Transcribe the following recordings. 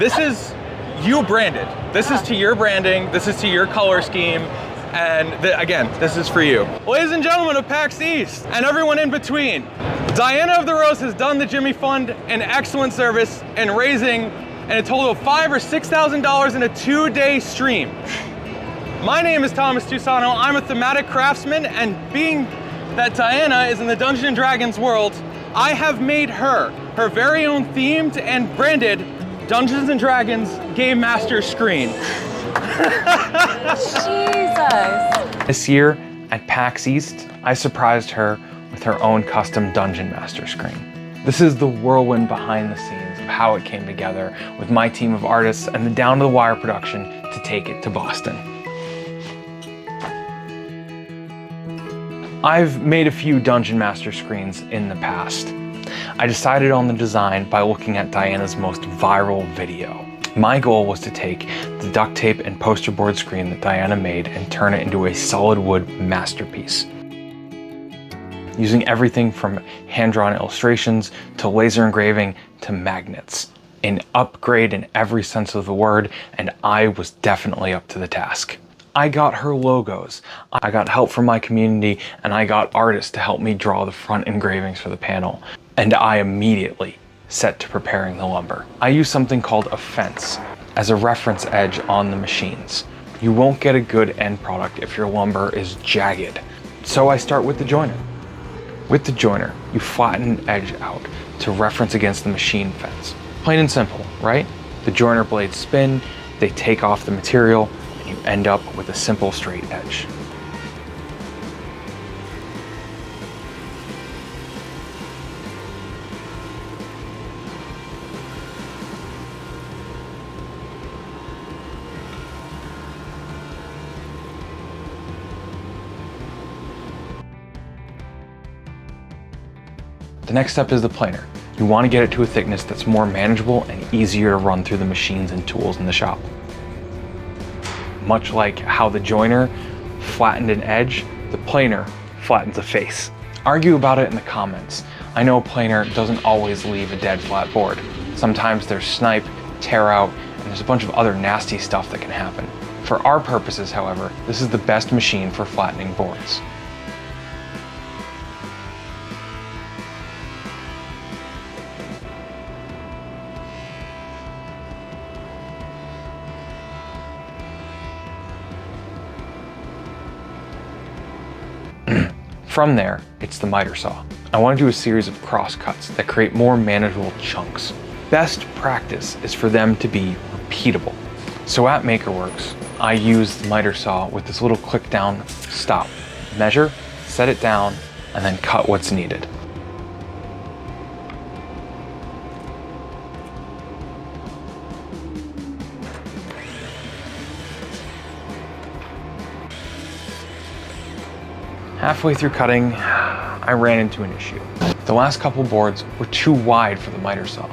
this is you branded. This is to your branding, this is to your color scheme, and again, this is for you. Ladies and gentlemen of PAX East, and everyone in between, Diana of the Rose has done the Jimmy Fund an excellent service in raising a total of $5,000 or $6,000 in a 2-day stream. My name is Thomas Tusano. I'm a thematic craftsman, and being that Diana is in the Dungeons & Dragons world, I have made her very own themed and branded Dungeons & Dragons Game Master screen. Jesus. This year at PAX East, I surprised her with her own custom Dungeon Master screen. This is the whirlwind behind the scenes of how it came together with my team of artists and the down-to-the-wire production to take it to Boston. I've made a few Dungeon Master screens in the past. I decided on the design by looking at Diana's most viral video. My goal was to take the duct tape and poster board screen that Diana made and turn it into a solid wood masterpiece. Using everything from hand-drawn illustrations to laser engraving to magnets. An upgrade in every sense of the word, and I was definitely up to the task. I got her logos, I got help from my community, and I got artists to help me draw the front engravings for the panel. And I immediately set to preparing the lumber. I use something called a fence as a reference edge on the machines. You won't get a good end product if your lumber is jagged. So I start with the joiner. With the joiner, you flatten an edge out to reference against the machine fence. Plain and simple, right? The joiner blades spin, they take off the material, and you end up with a simple straight edge. The next step is the planer. You want to get it to a thickness that's more manageable and easier to run through the machines and tools in the shop. Much like how the joiner flattened an edge, the planer flattens a face. Argue about it in the comments. I know a planer doesn't always leave a dead flat board. Sometimes there's snipe, tear out, and there's a bunch of other nasty stuff that can happen. For our purposes, however, this is the best machine for flattening boards. From there, it's the miter saw. I want to do a series of cross cuts that create more manageable chunks. Best practice is for them to be repeatable. So at MakerWorks, I use the miter saw with this little click down stop. Measure, set it down, and then cut what's needed. Halfway through cutting, I ran into an issue. The last couple boards were too wide for the miter saw.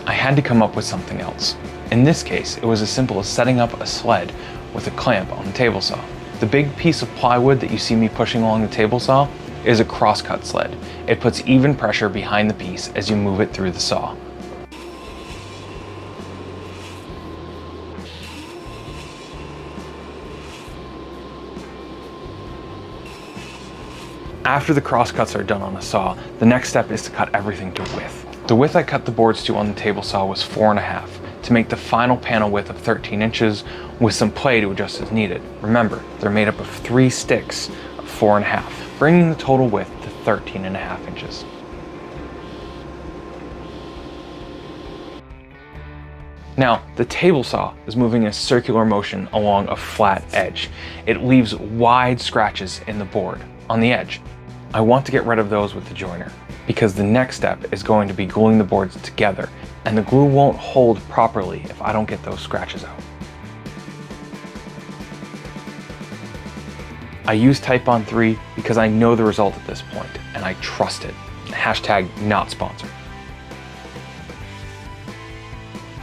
I had to come up with something else. In this case, it was as simple as setting up a sled with a clamp on the table saw. The big piece of plywood that you see me pushing along the table saw is a crosscut sled. It puts even pressure behind the piece as you move it through the saw. After the crosscuts are done on a saw, the next step is to cut everything to width. The width I cut the boards to on the table saw was 4.5 to make the final panel width of 13 inches with some play to adjust as needed. Remember, they're made up of 3 sticks of 4.5, bringing the total width to 13.5 inches. Now, the table saw is moving in a circular motion along a flat edge. It leaves wide scratches in the board on the edge. I want to get rid of those with the joiner because the next step is going to be gluing the boards together, and the glue won't hold properly if I don't get those scratches out. I use Type-On 3 because I know the result at this point and I trust it. Hashtag not sponsored.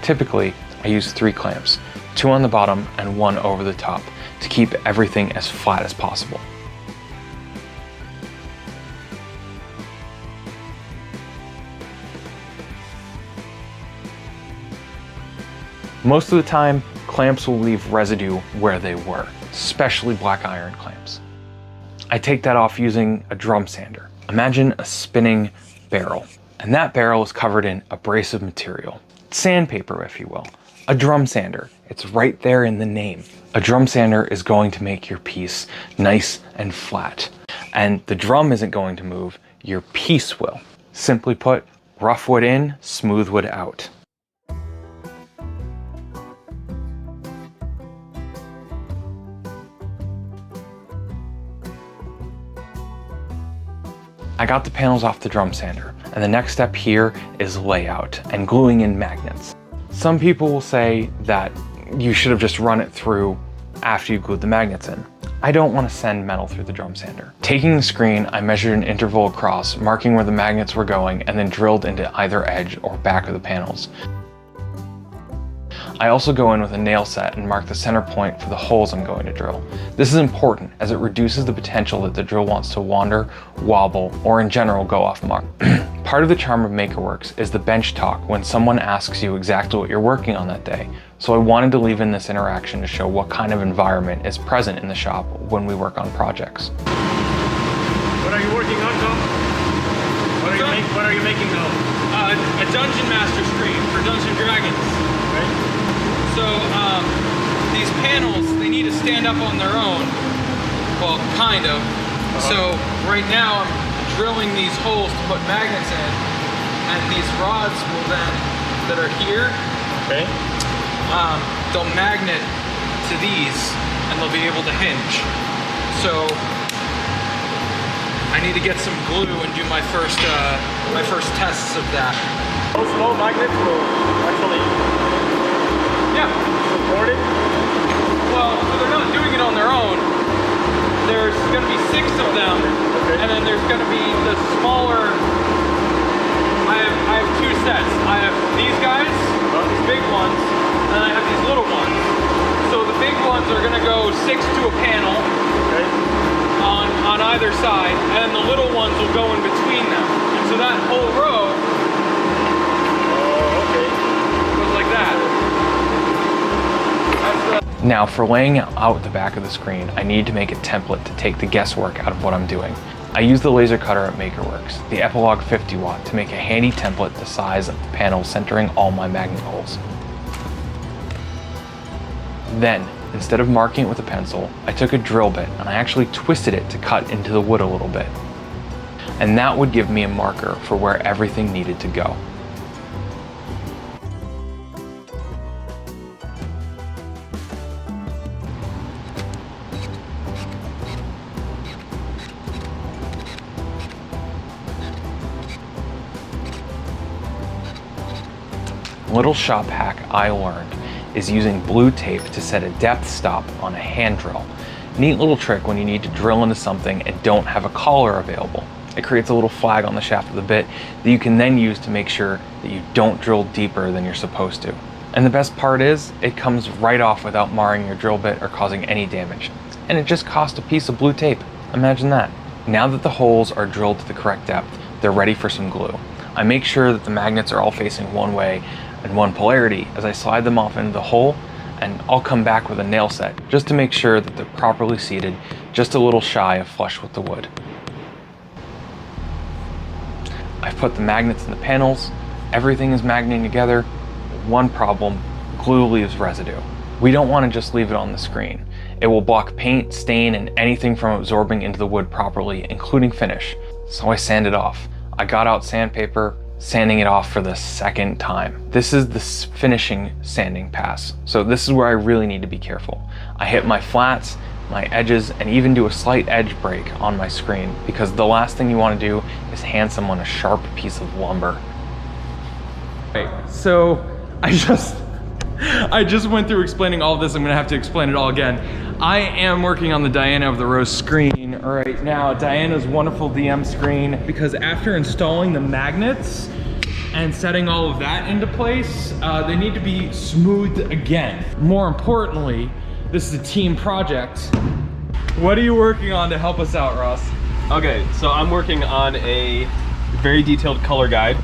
Typically, I use 3 clamps, 2 on the bottom and 1 over the top to keep everything as flat as possible. Most of the time, clamps will leave residue where they were, especially black iron clamps. I take that off using a drum sander. Imagine a spinning barrel, and that barrel is covered in abrasive material. Sandpaper, if you will. A drum sander, it's right there in the name. A drum sander is going to make your piece nice and flat. And the drum isn't going to move, your piece will. Simply put, rough wood in, smooth wood out. I got the panels off the drum sander, and the next step here is layout and gluing in magnets. Some people will say that you should have just run it through after you glued the magnets in. I don't want to send metal through the drum sander. Taking the screen, I measured an interval across, marking where the magnets were going, and then drilled into either edge or back of the panels. I also go in with a nail set and mark the center point for the holes I'm going to drill. This is important as it reduces the potential that the drill wants to wander, wobble, or in general go off mark. Part of the charm of MakerWorks is the bench talk when someone asks you exactly what you're working on that day. So I wanted to leave in this interaction to show what kind of environment is present in the shop when we work on projects. What are you working on, Tom? What are you making now? A Dungeon Master screen for Dungeons & Dragons. Okay. So these panels, they need to stand up on their own. Well, kind of. So right now I'm drilling these holes to put magnets in, and these rods will then, that are here, Okay. they'll magnet to these, and they'll be able to hinge. So I need to get some glue and do my first tests of that. Those small magnets will actually support it. Well, they're not doing it on their own. There's going to be 6 of them, and then there's going to be the smaller. I have 2 sets. I have these guys, these big ones, and I have these little ones. So the big ones are going to go 6 to a panel on either side, and the little ones will go in between them. And so that whole row goes like that. Now for laying out the back of the screen, I need to make a template to take the guesswork out of what I'm doing. I use the laser cutter at MakerWorks, the Epilog 50 watt, to make a handy template the size of the panel centering all my magnet holes. Then, instead of marking it with a pencil, I took a drill bit and I actually twisted it to cut into the wood a little bit. And that would give me a marker for where everything needed to go. Little shop hack I learned is using blue tape to set a depth stop on a hand drill. Neat little trick when you need to drill into something and don't have a collar available. It creates a little flag on the shaft of the bit that you can then use to make sure that you don't drill deeper than you're supposed to. And the best part is, it comes right off without marring your drill bit or causing any damage. And it just cost a piece of blue tape. Imagine that. Now that the holes are drilled to the correct depth, they're ready for some glue. I make sure that the magnets are all facing one way and one polarity as I slide them off into the hole, and I'll come back with a nail set just to make sure that they're properly seated, just a little shy of flush with the wood. I've put the magnets in the panels, everything is magneting together. One problem, glue leaves residue. We don't want to just leave it on the screen. It will block paint, stain, and anything from absorbing into the wood properly, including finish. So I sand it off. I got out sandpaper, sanding it off for the second time. This is the finishing sanding pass. So this is where I really need to be careful. I hit my flats, my edges, and even do a slight edge break on my screen, because the last thing you want to do is hand someone a sharp piece of lumber. Okay, so I just went through explaining all of this. I'm gonna have to explain it all again. I am working on the Diana of the Rose screen right now, Diana's wonderful DM screen, because after installing the magnets and setting all of that into place, they need to be smoothed again. More importantly, this is a team project. What are you working on to help us out, Ross? Okay, so I'm working on a very detailed color guide.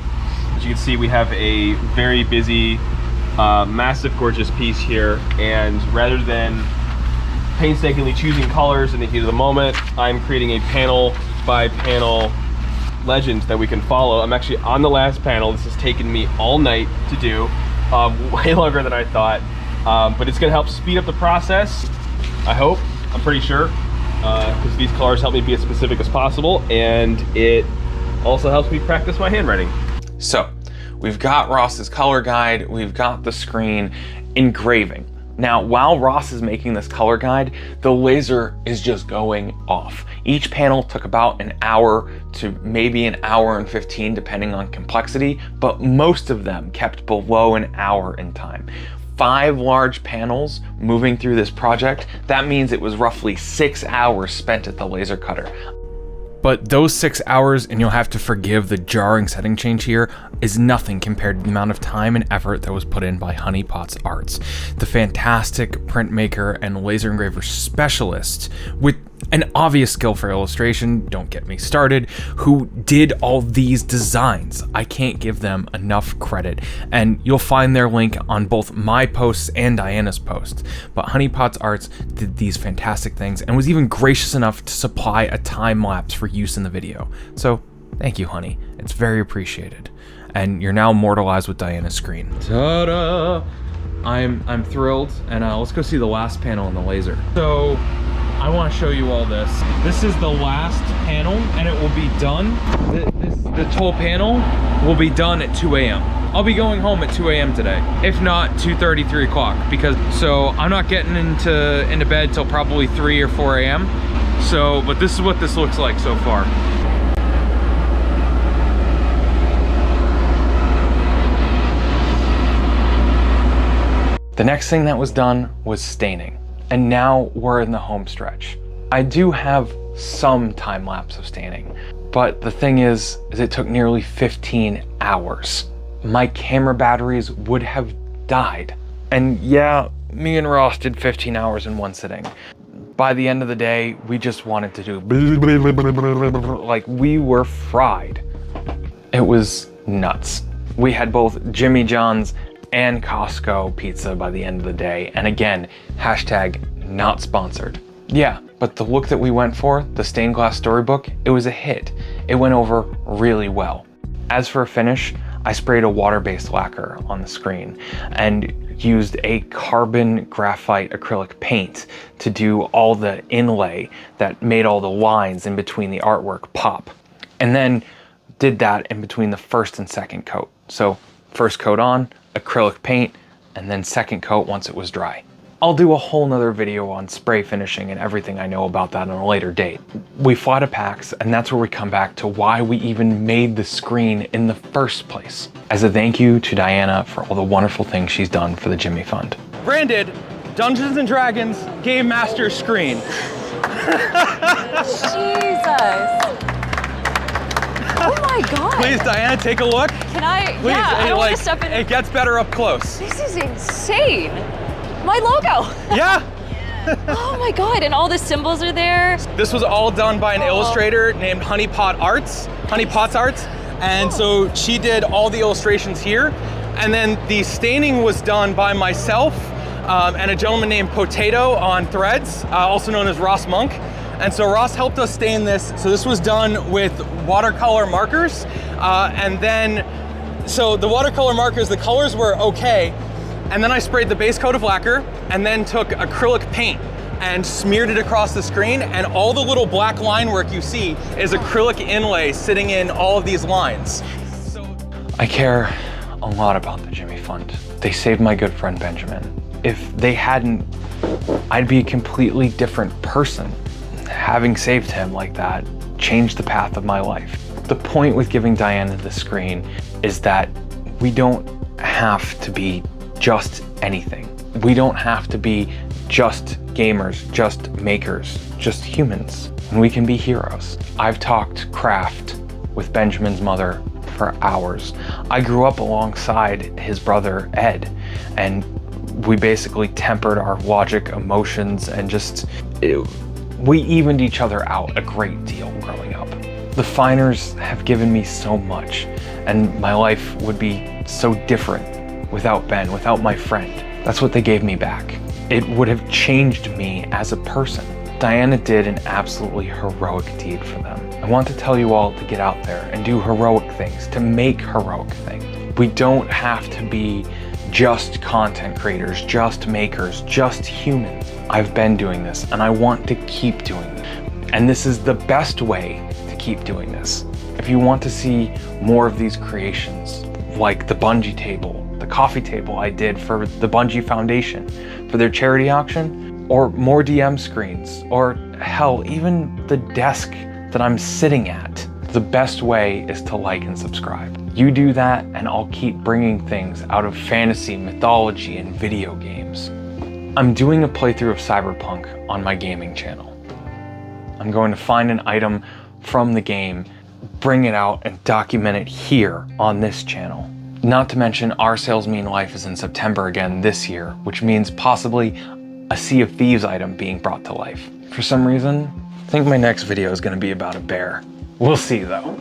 As you can see, we have a very busy Massive, gorgeous piece here, and rather than painstakingly choosing colors in the heat of the moment, I'm creating a panel by panel legend that we can follow. I'm actually on the last panel. This has taken me all night to do, way longer than I thought, but it's gonna help speed up the process, I hope. I'm pretty sure, because these colors help me be as specific as possible, and it also helps me practice my handwriting. So, we've got Ross's color guide, we've got the screen, engraving. Now, while Ross is making this color guide, the laser is just going off. Each panel took about an hour to maybe an hour and 15, depending on complexity, but most of them kept below an hour in time. 5 large panels moving through this project, that means it was roughly 6 hours spent at the laser cutter. But those 6 hours, and you'll have to forgive the jarring setting change here, is nothing compared to the amount of time and effort that was put in by Honeypot's Arts, the fantastic printmaker and laser engraver specialist with an obvious skill for illustration, don't get me started, who did all these designs. I can't give them enough credit, and you'll find their link on both my posts and Diana's posts. But Honeypot's Arts did these fantastic things and was even gracious enough to supply a time lapse for use in the video. So thank you, honey. It's very appreciated. And you're now immortalized with Diana's screen. Ta-da! I'm thrilled, and let's go see the last panel in the laser. So I want to show you all this. This is the last panel, and it will be done. This whole panel will be done at 2 a.m. I'll be going home at 2 a.m. today, if not 2:30, 3 o'clock, because so I'm not getting into bed till probably 3 or 4 a.m. So, but this is what this looks like so far. The next thing that was done was staining, and now we're in the home stretch. I do have some time lapse of staining, but the thing is it took nearly 15 hours. My camera batteries would have died. And yeah, me and Ross did 15 hours in one sitting. By the end of the day, we just wanted to do like we were fried. It was nuts. We had both Jimmy John's and Costco pizza by the end of the day. And again, hashtag not sponsored. Yeah, but the look that we went for, the stained glass storybook, it was a hit. It went over really well. As for a finish, I sprayed a water-based lacquer on the screen and used a carbon graphite acrylic paint to do all the inlay that made all the lines in between the artwork pop. And then did that in between the first and second coat. So first coat on, acrylic paint, and then second coat once it was dry. I'll do a whole nother video on spray finishing and everything I know about that on a later date. We fly to PAX, and that's where we come back to why we even made the screen in the first place. As a thank you to Diana for all the wonderful things she's done for the Jimmy Fund. Branded Dungeons and Dragons Game Master screen. Jesus. Oh my God. Please, Diana, take a look. Can I? Please, yeah, I don't want like, to step in. It gets better up close. This is insane. My logo. Yeah. Oh my God, and all the symbols are there. This was all done by an illustrator named Honeypot's Arts. And so she did all the illustrations here. And then the staining was done by myself and a gentleman named Potato on Threads, also known as Ross Monk. And so Ross helped us stain this. So this was done with watercolor markers. And then, so the watercolor markers, the colors were okay. And then I sprayed the base coat of lacquer and then took acrylic paint and smeared it across the screen. And all the little black line work you see is acrylic inlay sitting in all of these lines. I care a lot about the Jimmy Fund. They saved my good friend Benjamin. If they hadn't, I'd be a completely different person. Having saved him like that changed the path of my life. The point with giving Diana the screen is that we don't have to be just anything. We don't have to be just gamers, just makers, just humans. And we can be heroes. I've talked craft with Benjamin's mother for hours. I grew up alongside his brother Ed, and we basically tempered our logic, emotions, and we evened each other out a great deal growing up. The Finers have given me so much, and my life would be so different without Ben, without my friend. That's what they gave me back. It would have changed me as a person. Diana did an absolutely heroic deed for them. I want to tell you all to get out there and do heroic things, to make heroic things. We don't have to be just content creators, just makers, just humans. I've been doing this and I want to keep doing it. And this is the best way to keep doing this. If you want to see more of these creations, like the bungee table, the coffee table I did for the Bungee Foundation for their charity auction, or more DM screens, or hell, even the desk that I'm sitting at, the best way is to like and subscribe. You do that and I'll keep bringing things out of fantasy, mythology, and video games. I'm doing a playthrough of Cyberpunk on my gaming channel. I'm going to find an item from the game, bring it out, and document it here on this channel. Not to mention, Our Sales Mean Life is in September again this year, which means possibly a Sea of Thieves item being brought to life. For some reason, I think my next video is gonna be about a bear. We'll see though.